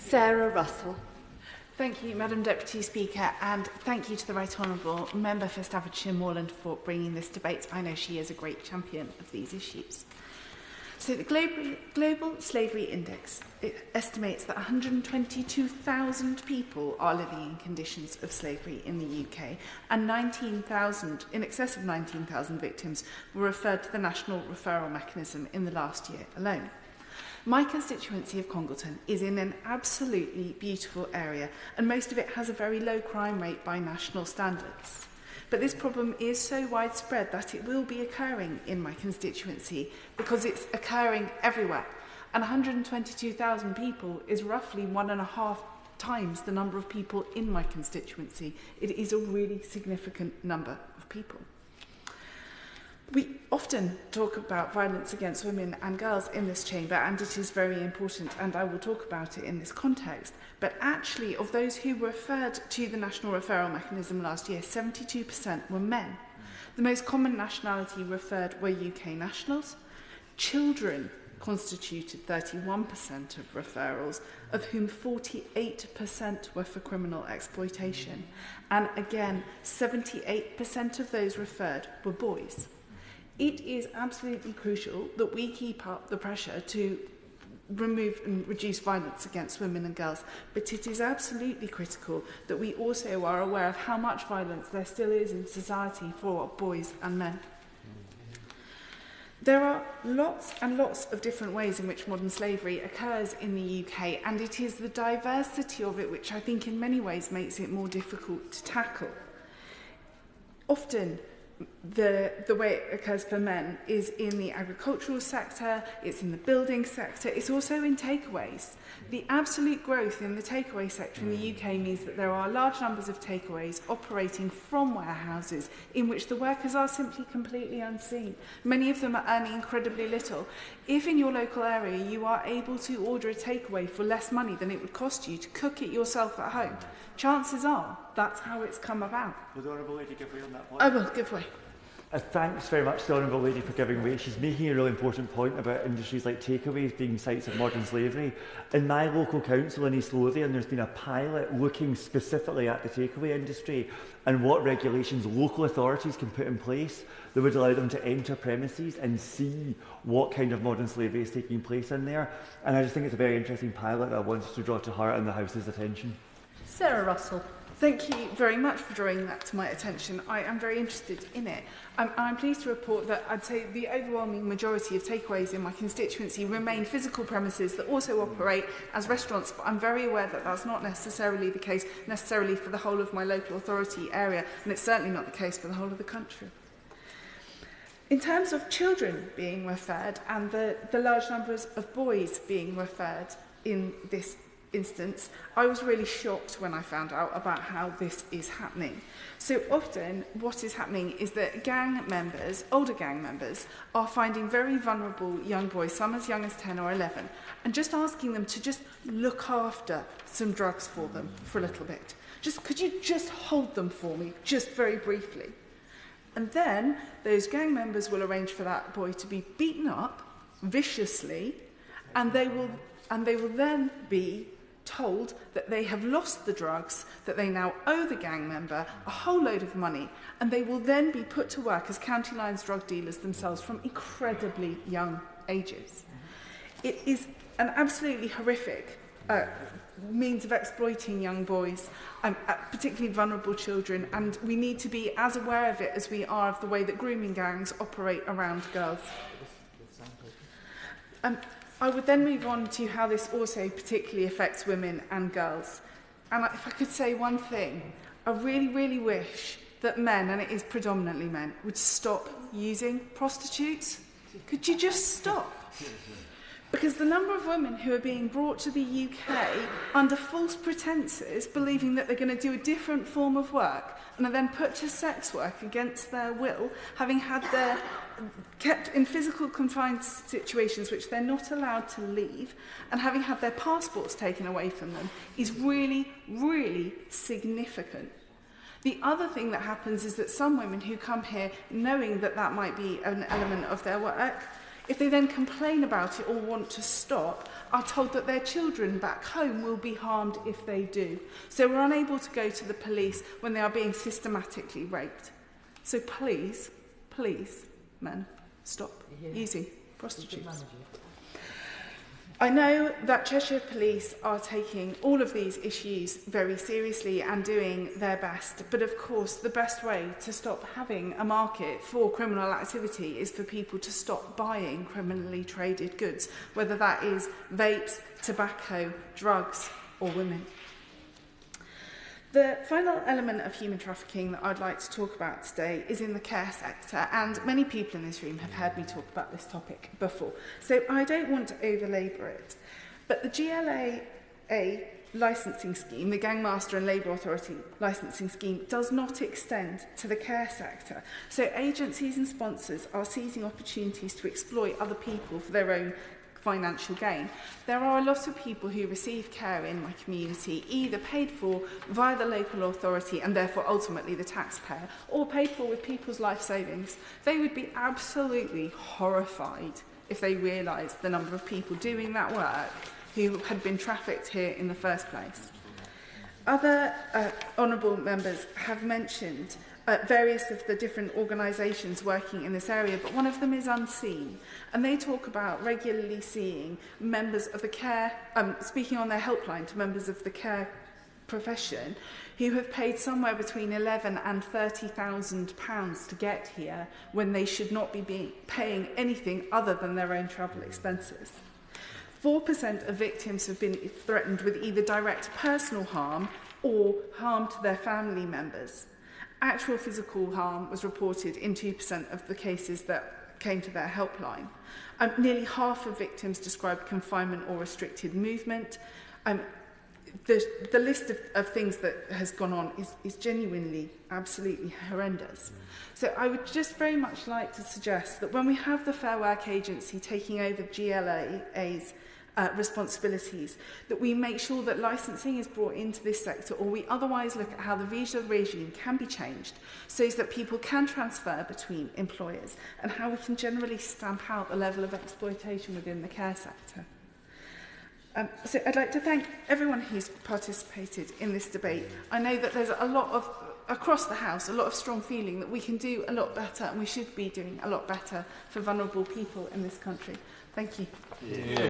Sarah Russell. Thank you, Madam Deputy Speaker, and thank you to the Right Honourable Member for Staffordshire Moorland for bringing this debate. I know she is a great champion of these issues. So the Global Slavery Index estimates that 122,000 people are living in conditions of slavery in the UK, and in excess of 19,000 victims were referred to the National Referral Mechanism in the last year alone. My constituency of Congleton is in an absolutely beautiful area, and most of it has a very low crime rate by national standards. But this problem is so widespread that it will be occurring in my constituency because it's occurring everywhere. And 122,000 people is roughly 1.5 times the number of people in my constituency. It is a really significant number of people. We often talk about violence against women and girls in this chamber, and it is very important, and I will talk about it in this context. But actually, of those who were referred to the National Referral Mechanism last year, 72% were men. The most common nationality referred were UK nationals. Children constituted 31% of referrals, of whom 48% were for criminal exploitation. And again, 78% of those referred were boys. It is absolutely crucial that we keep up the pressure to remove and reduce violence against women and girls, but it is absolutely critical that we also are aware of how much violence there still is in society for boys and men. There are lots and lots of different ways in which modern slavery occurs in the UK, and it is the diversity of it which I think in many ways makes it more difficult to tackle. Often, the way it occurs for men is in the agricultural sector, it's in the building sector, it's also in takeaways. The absolute growth in the takeaway sector in the UK means that there are large numbers of takeaways operating from warehouses in which the workers are simply completely unseen. Many of them are earning incredibly little. If in your local area you are able to order a takeaway for less money than it would cost you to cook it yourself at home, chances are that's how it's come about. Will the Honourable Lady give way on that point? I will give way. Thanks very much to the Honourable Lady for giving way. She's making a really important point about industries like takeaways being sites of modern slavery. In my local council in East Lothian, there's been a pilot looking specifically at the takeaway industry and what regulations local authorities can put in place that would allow them to enter premises and see what kind of modern slavery is taking place in there. And I just think it's a very interesting pilot that I wanted to draw to heart and the House's attention. Sarah Russell. Thank you very much for drawing that to my attention. I am very interested in it. I'm pleased to report that I'd say the overwhelming majority of takeaways in my constituency remain physical premises that also operate as restaurants, but I'm very aware that that's not necessarily the case necessarily for the whole of my local authority area, and it's certainly not the case for the whole of the country. In terms of children being referred and the large numbers of boys being referred in this instance, I was really shocked when I found out about how this is happening. So often what is happening is that gang members, older gang members, are finding very vulnerable young boys, some as young as 10 or 11, and just asking them to just look after some drugs for them for a little bit. Could you just hold them for me, just very briefly? And then those gang members will arrange for that boy to be beaten up viciously, and they will then be told that they have lost the drugs, that they now owe the gang member a whole load of money, and they will then be put to work as county lines drug dealers themselves from incredibly young ages. It is an absolutely horrific means of exploiting young boys, particularly vulnerable children, and we need to be as aware of it as we are of the way that grooming gangs operate around girls. I would then move on to how this also particularly affects women and girls. And if I could say one thing, I really, really wish that men, and it is predominantly men, would stop using prostitutes. Could you just stop? Because the number of women who are being brought to the UK under false pretences, believing that they're going to do a different form of work, and are then put to sex work against their will, having had their kept in physical confined situations which they're not allowed to leave, and having had their passports taken away from them, is really, really significant. The other thing that happens is that some women who come here knowing that that might be an element of their work, If they then complain about it or want to stop, are told that their children back home will be harmed if they do. So we're unable to go to the police when they are being systematically raped. So please, men, stop using prostitutes. I know that Cheshire Police are taking all of these issues very seriously and doing their best, but of course the best way to stop having a market for criminal activity is for people to stop buying criminally traded goods, whether that is vapes, tobacco, drugs or women. The final element of human trafficking that I'd like to talk about today is in the care sector, and many people in this room have heard me talk about this topic before, so I don't want to overlabour it. But the GLA licensing scheme, the Gangmaster and Labour Authority licensing scheme, does not extend to the care sector. So agencies and sponsors are seizing opportunities to exploit other people for their own financial gain. There are a lot of people who receive care in my community, either paid for via the local authority and therefore ultimately the taxpayer, or paid for with people's life savings. They would be absolutely horrified if they realised the number of people doing that work who had been trafficked here in the first place. Other honourable members have mentioned various of the different organisations working in this area, but one of them is Unseen, and they talk about regularly seeing members of the care, speaking on their helpline to members of the care profession who have paid somewhere between £11,000 and £30,000 to get here when they should not be paying anything other than their own travel expenses. 4% of victims have been threatened with either direct personal harm or harm to their family members. Actual physical harm was reported in 2% of the cases that came to their helpline. Nearly half of victims described confinement or restricted movement. The list of things that has gone on is genuinely, absolutely horrendous. So I would just very much like to suggest that when we have the Fair Work Agency taking over GLA's responsibilities, that we make sure that licensing is brought into this sector, or we otherwise look at how the visa regime can be changed so that people can transfer between employers, and how we can generally stamp out the level of exploitation within the care sector. So I'd like to thank everyone who's participated in this debate. I know that there's a lot of, across the House, a lot of strong feeling that we can do a lot better, and we should be doing a lot better for vulnerable people in this country. Thank you. Yeah.